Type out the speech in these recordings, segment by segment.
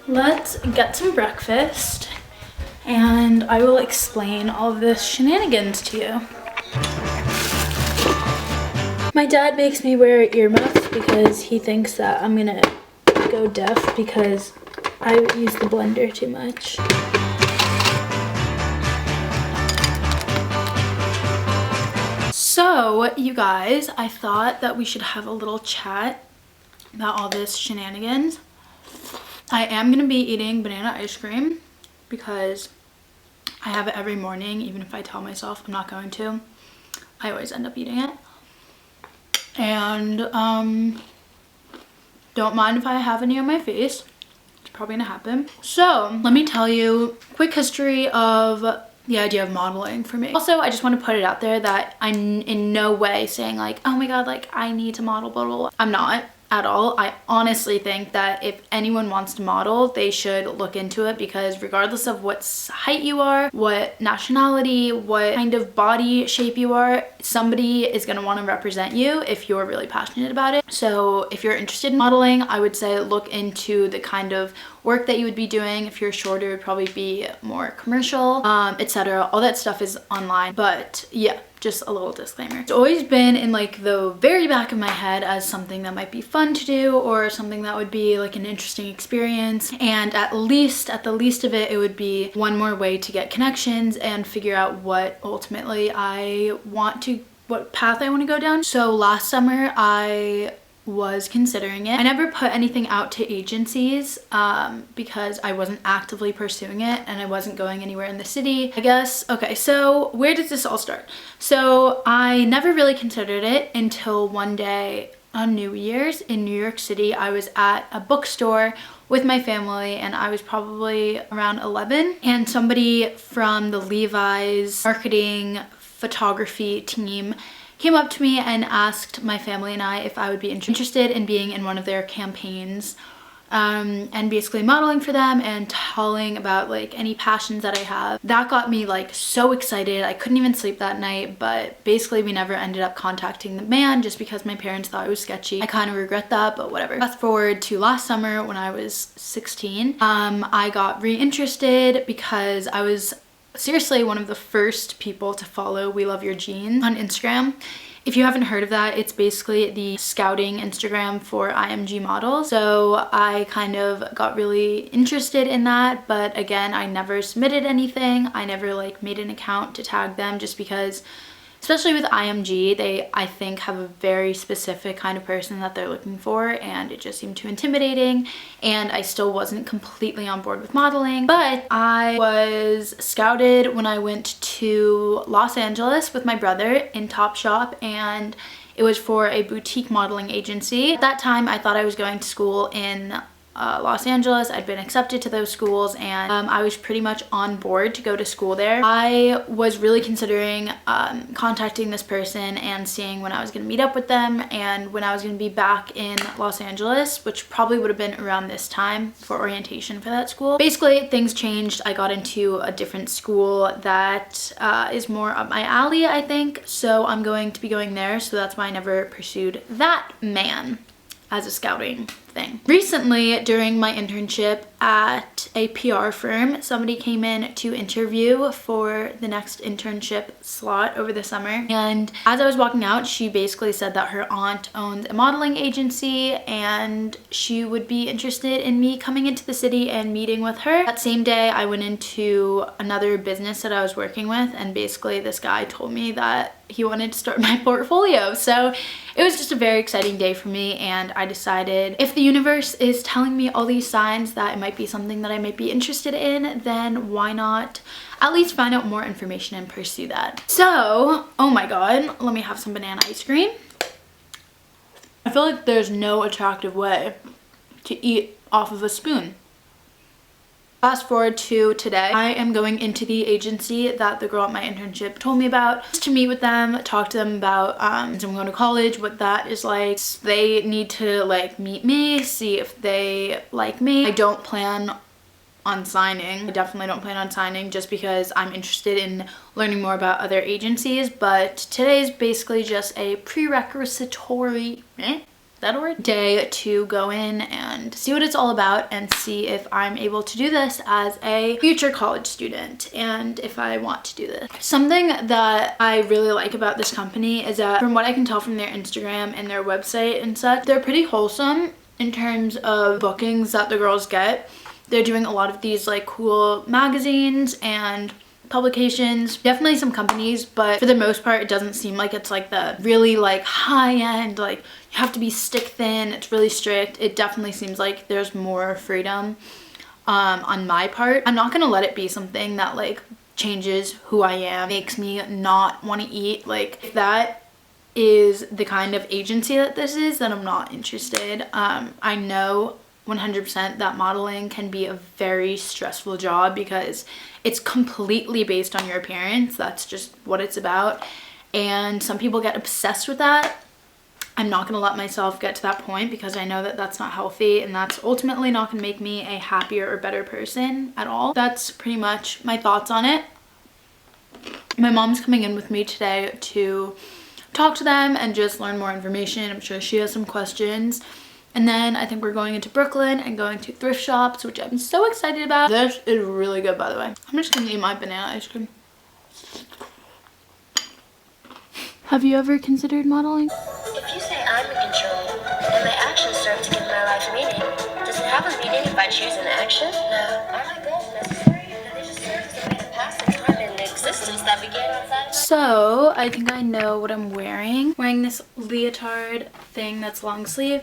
let's get some breakfast and I will explain all of this shenanigans to you. My dad makes me wear earmuffs because he thinks that I'm gonna go deaf because I use the blender too much. So, you guys, I thought that we should have a little chat about all this shenanigans. I am gonna be eating banana ice cream because I have it every morning, even if I tell myself I'm not going to. I always end up eating it. And don't mind if I have any on my face. It's probably gonna happen. So let me tell you a quick history of the idea of modeling for me. Also, I just want to put it out there that I'm in no way saying like, oh my god, like I need to model, blah, blah, blah. I'm not at all. I honestly think that if anyone wants to model, they should look into it, because regardless of what height you are, what nationality, what kind of body shape you are, somebody is going to want to represent you if you're really passionate about it. So if you're interested in modeling, I would say look into the kind of work that you would be doing. If you're shorter, it would probably be more commercial, etc. All that stuff is online. But yeah, just a little disclaimer. It's always been in like the very back of my head as something that might be fun to do, or something that would be like an interesting experience. And at the least of it, it would be one more way to get connections and figure out what ultimately what path I want to go down. So last summer I was considering it. I never put anything out to agencies because I wasn't actively pursuing it and I wasn't going anywhere in the city, I guess. Okay, so where does this all start? So I never really considered it until one day on New Year's in New York City. I was at a bookstore with my family and I was probably around 11, and somebody from the Levi's marketing photography team came up to me and asked my family and I if I would be interested in being in one of their campaigns, and basically modeling for them and telling about like any passions that I have. That got me like so excited. I couldn't even sleep that night, but basically we never ended up contacting the man just because my parents thought it was sketchy. I kind of regret that, but whatever. Fast forward to last summer when I was 16, I got reinterested because I was seriously one of the first people to follow We Love Your Jeans on Instagram. If you haven't heard of that, it's basically the scouting Instagram for IMG models. So I kind of got really interested in that, but again, I never submitted anything. I never like made an account to tag them, just because, especially with IMG, they, I think, have a very specific kind of person that they're looking for, and it just seemed too intimidating, and I still wasn't completely on board with modeling. But I was scouted when I went to Los Angeles with my brother in Topshop, and it was for a boutique modeling agency. At that time, I thought I was going to school in Los Angeles. I'd been accepted to those schools, and I was pretty much on board to go to school there. I was really considering contacting this person and seeing when I was going to meet up with them and when I was going to be back in Los Angeles, which probably would have been around this time for orientation for that school. Basically, things changed. I got into a different school that is more up my alley, I think, so I'm going to be going there. So that's why I never pursued that man as a scouting thing. Recently, during my internship at a PR firm, somebody came in to interview for the next internship slot over the summer, and as I was walking out, she basically said that her aunt owned a modeling agency and she would be interested in me coming into the city and meeting with her. That same day, I went into another business that I was working with, and basically this guy told me that he wanted to start my portfolio. So it was just a very exciting day for me, and I decided if the universe is telling me all these signs that it might be something that I might be interested in, then why not at least find out more information and pursue that. So, oh my god, let me have some banana ice cream. I feel like there's no attractive way to eat off of a spoon. Fast forward to today, I am going into the agency that the girl at my internship told me about, just to meet with them, talk to them about since I'm going to college, what that is like. They need to like meet me, see if they like me. I don't plan on signing. I definitely don't plan on signing, just because I'm interested in learning more about other agencies, but today's basically just a prerequisitory that a word? Day to go in and see what it's all about and see if I'm able to do this as a future college student and if I want to do this. Something that I really like about this company is that from what I can tell from their Instagram and their website and such, they're pretty wholesome in terms of bookings that the girls get. They're doing a lot of these like cool magazines and publications, definitely some companies, but for the most part it doesn't seem like it's like the really like high end, like you have to be stick thin, it's really strict. It definitely seems like there's more freedom on my part. I'm not gonna let it be something that like changes who I am, makes me not want to eat. Like if that is the kind of agency that this is, then I'm not interested. I know 100% that modeling can be a very stressful job because it's completely based on your appearance. That's just what it's about, and some people get obsessed with that. I'm not going to let myself get to that point because I know that that's not healthy, and that's ultimately not going to make me a happier or better person at all. That's pretty much my thoughts on it. My mom's coming in with me today to talk to them and just learn more information. I'm sure she has some questions. And then I think we're going into Brooklyn and going to thrift shops, which I'm so excited about. This is really good, by the way. I'm just gonna eat my banana ice cream. Have you ever considered modeling? If you say I'm in control, and my actions serve to give my life meaning, does it have a meaning if I choose an action? No. Are my goals necessary? Do they just serve as a way to pass the time in existence that began outside? So, I think I know what I'm wearing. Wearing this leotard thing that's long sleeve,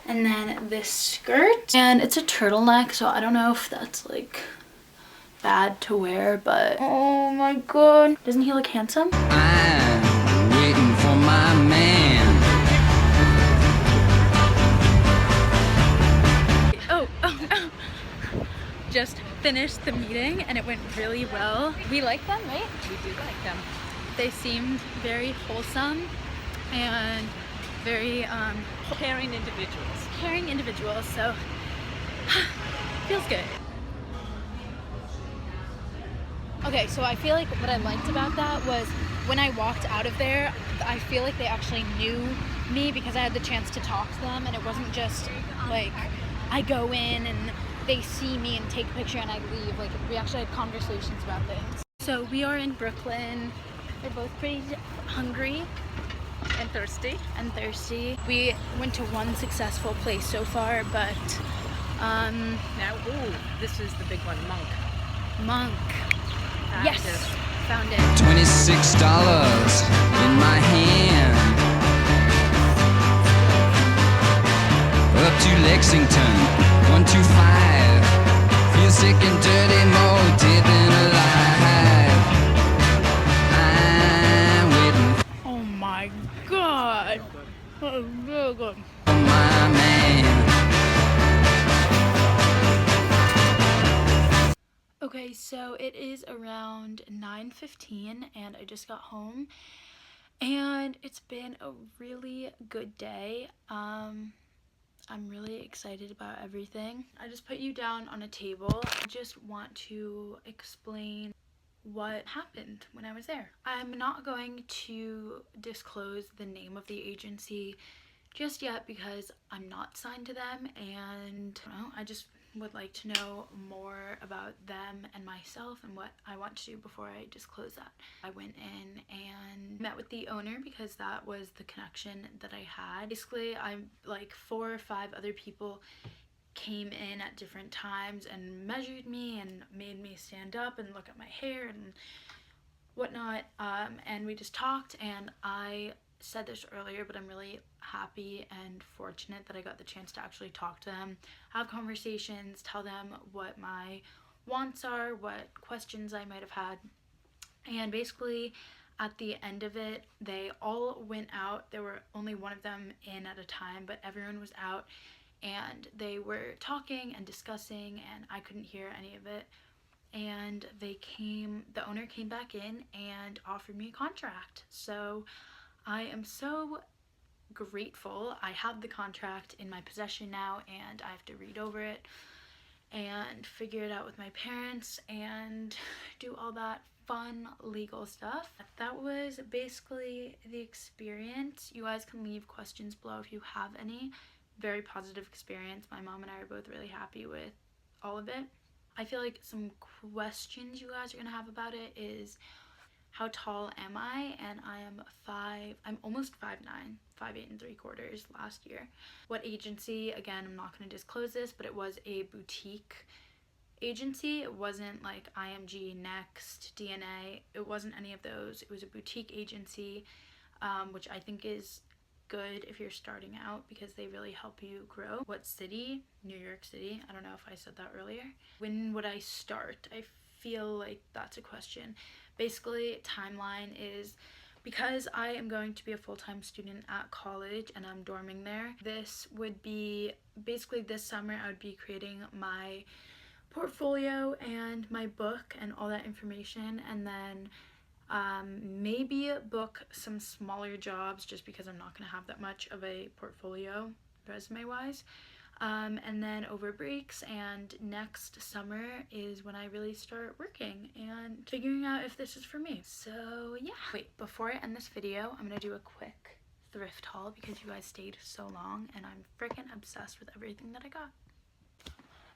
and then this skirt, and it's a turtleneck, so I don't know if that's like bad to wear, but oh my god, doesn't he look handsome? I'm waiting for my man. Oh. Just finished the meeting and it went really well. We like them, right? We do like them. They seemed very wholesome and very Caring individuals. So feels good. Okay, so I feel like what I liked about that was when I walked out of there, I feel like they actually knew me because I had the chance to talk to them, and it wasn't just like I go in and they see me and take a picture and I leave. Like we actually had conversations about things. So we are in Brooklyn. We're both pretty hungry And thirsty. We went to one successful place so far, but Now, ooh, this is the big one, Monk. Yes, found it. $26 in my hand. Up to Lexington, 125. Feel sick and dirty, more dead than alive. I'm waiting Oh my god. That was really good. for my man. Okay, so it is around 9:15 and I just got home and it's been a really good day. I'm really excited about everything. I just put you down on a table. I just want to explain what happened when I was there. I'm not going to disclose the name of the agency just yet because I'm not signed to them, and I just would like to know more about them and myself and what I want to do before I disclose that. I went in and met with the owner because that was the connection that I had. Basically, I'm like 4 or 5 other people came in at different times and measured me and made me stand up and look at my hair and whatnot, and we just talked, and I said this earlier, but I'm really happy and fortunate that I got the chance to actually talk to them, have conversations, tell them what my wants are, what questions I might have had, and basically at the end of it, they all went out. There were only one of them in at a time, but everyone was out, and they were talking and discussing, and I couldn't hear any of it. And the owner came back in and offered me a contract. So I am so grateful. I have the contract in my possession now, and I have to read over it and figure it out with my parents and do all that fun legal stuff. That was basically the experience. You guys can leave questions below if you have any. Very positive experience. My mom and I are both really happy with all of it. I feel like some questions you guys are gonna have about it is, how tall am I? And I'm almost 5'9", 5'8 3/4 last year. What agency? Again, I'm not gonna disclose this, but it was a boutique agency. It wasn't like IMG, Next, DNA. It wasn't any of those. It was a boutique agency, which I think is good if you're starting out because they really help you grow. What city? New York City. I don't know if I said that earlier. When would I start? I feel like that's a question. Basically, timeline is, because I am going to be a full-time student at college and I'm dorming there, this would be basically this summer I would be creating my portfolio and my book and all that information, and then maybe book some smaller jobs just because I'm not going to have that much of a portfolio resume wise, and then over breaks and next summer is when I really start working and figuring out if this is for me. So yeah. Wait, before I end this video, I'm gonna do a quick thrift haul because you guys stayed so long and I'm freaking obsessed with everything that I got.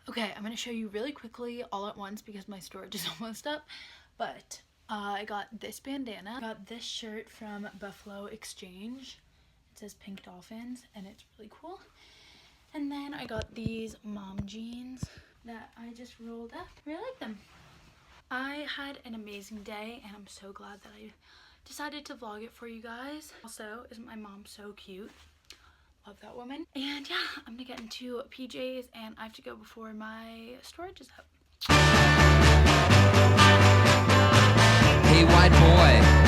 Okay, I'm gonna show you really quickly all at once because my storage is almost up, but I got this bandana. I got this shirt from Buffalo Exchange. It says Pink Dolphins and it's really cool. And then I got these mom jeans that I just rolled up. I really like them. I had an amazing day and I'm so glad that I decided to vlog it for you guys. Also, isn't my mom so cute? Love that woman. And yeah, I'm gonna get into PJs and I have to go before my storage is up. Hey, white boy.